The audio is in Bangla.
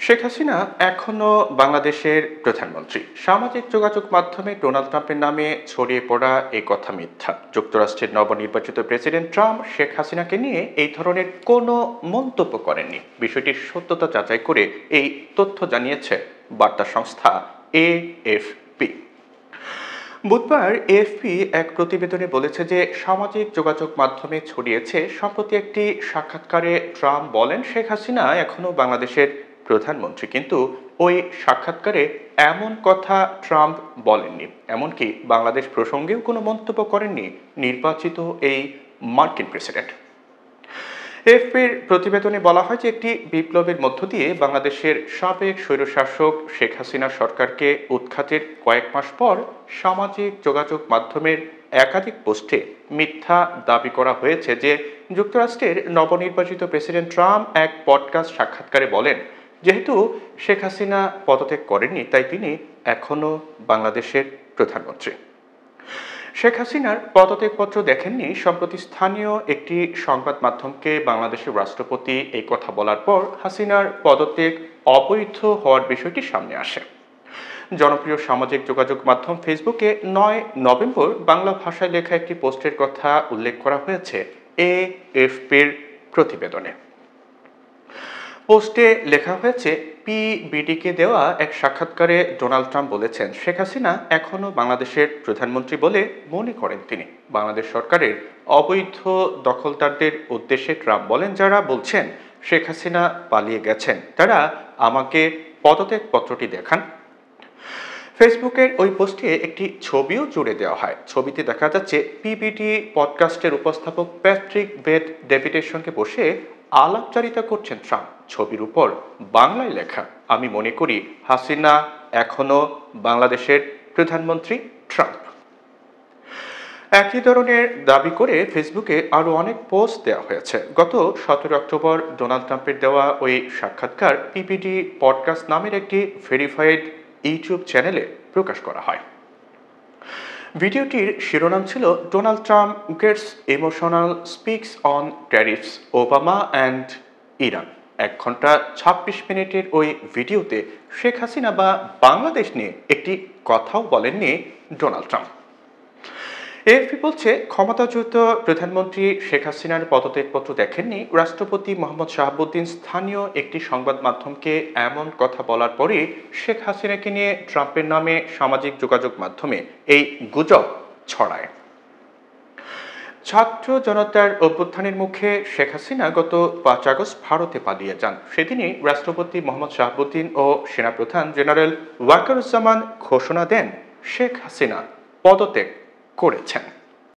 শেখ হাসিনা এখনো বাংলাদেশের প্রধানমন্ত্রী। সামাজিক যোগাযোগ মাধ্যমে ডোনাল্ড ট্রাম্পের নামে ছড়িয়ে পড়া এই কথা মিথ্যা। যুক্তরাষ্ট্রের নবনির্বাচিত প্রেসিডেন্ট ট্রাম্প শেখ হাসিনাকে নিয়ে এই ধরনের কোনো মন্তব্য করেননি। বিষয়টির সত্যতা যাচাই করে এই তথ্য জানিয়েছে বার্তা সংস্থা এএফপি। বুধবার এএফপি এক প্রতিবেদনে বলেছে যে সামাজিক যোগাযোগ মাধ্যমে ছড়িয়েছে। সম্প্রতি একটি সাক্ষাৎকারে ট্রাম্প বলেন শেখ হাসিনা এখনো বাংলাদেশের প্রধানমন্ত্রী, কিন্তু ওই সাক্ষাৎকারে এমন কথা ট্রাম্প বলেননি। এমনকি বাংলাদেশ প্রসঙ্গেও কোনো মন্তব্য করেননি নির্বাচিত এই মার্কিন প্রেসিডেন্ট। এএফপির প্রতিবেদনে বলা হয় যে একটি বিপ্লবের মধ্য দিয়ে বাংলাদেশের সাবেক স্বৈরশাসক শেখ হাসিনা সরকারকে উৎখাতের কয়েক মাস পর সামাজিক যোগাযোগ মাধ্যমের একাধিক পোস্টে মিথ্যা দাবি করা হয়েছে যে যুক্তরাষ্ট্রের নবনির্বাচিত প্রেসিডেন্ট ট্রাম্প এক পডকাস্ট সাক্ষাৎকারে বলেন যেহেতু শেখ হাসিনা পদত্যাগ করেননি তাই তিনি এখনো বাংলাদেশের প্রধানমন্ত্রী। শেখ হাসিনার পদত্যাগপত্র দেখেননি। সম্প্রতি স্থানীয় একটি সংবাদ মাধ্যমকে বাংলাদেশের রাষ্ট্রপতি এই কথা বলার পর হাসিনার পদত্যাগ অবৈধ হওয়ার বিষয়টি সামনে আসে। জনপ্রিয় সামাজিক যোগাযোগ মাধ্যম ফেসবুকে 9 নভেম্বর বাংলা ভাষায় লেখা একটি পোস্টের কথা উল্লেখ করা হয়েছে এএফপির প্রতিবেদনে। পোস্টে লেখা হয়েছে, পিবিডিকে দেওয়া এক সাক্ষাৎকারে ডোনাল্ড ট্রাম্প বলেছেন শেখ হাসিনা এখনো বাংলাদেশের প্রধানমন্ত্রী বলে মনে করেন তিনি। বাংলাদেশ সরকারের অবৈধ দখলদারদের উদ্দেশ্যে ট্রাম্প বলেন, যারা বলছেন শেখ হাসিনা পালিয়ে গেছেন তারা আমাকে পদত্যাগপত্রটি দেখান। ফেসবুকের ওই পোস্টে একটি ছবিও জুড়ে দেওয়া হয়। ছবিতে দেখা যাচ্ছে পিবিডি পডকাস্টের উপস্থাপক প্যাট্রিক বেট ডেভিডের সঙ্গে বসে আলাপচারিতা করছেন ট্রাম্প। ছবির উপর বাংলায় লেখা, আমি মনে করি হাসিনা এখনো বাংলাদেশের প্রধানমন্ত্রী ট্রাম্প। একই ধরনের দাবি করে ফেসবুকে আরও অনেক পোস্ট দেওয়া হয়েছে। গত 17 অক্টোবর ডোনাল্ড ট্রাম্পের দেওয়া ওই সাক্ষাৎকার পিবিডি পডকাস্ট নামের একটি ভেরিফাইড ইউটিউব চ্যানেলে প্রকাশ করা হয়। ভিডিওটির শিরোনাম ছিল Donald Trump gets emotional speaks on tariffs, Obama and Iran. 1 ঘন্টা 26 মিনিটের ওই ভিডিওতে শেখ হাসিনা বা বাংলাদেশ নিয়ে একটি কথাও বলেননি ডোনাল্ড ট্রাম্প। এএফপি বলছে ক্ষমতাচ্যুত প্রধানমন্ত্রী শেখ হাসিনার পদত্যাগপত্র দেখেননি রাষ্ট্রপতি মোহাম্মদ শাহাবুদ্দিন স্থানীয় একটি সংবাদ মাধ্যমকে এমন কথা বলার পরে শেখ হাসিনাকে নিয়ে ট্রাম্পের নামে সামাজিক যোগাযোগ মাধ্যমে এই গুজব ছড়ায়। ছাত্র জনতার অভ্যুত্থানের মুখে শেখ হাসিনা গত 5 আগস্ট ভারতে পালিয়ে যান। সেদিনই রাষ্ট্রপতি মোহাম্মদ শাহাবুদ্দিন ও সেনাপ্রধান জেনারেল ওয়াকারুজ্জামান ঘোষণা দেন শেখ হাসিনা পদত্যাগ করেছেন।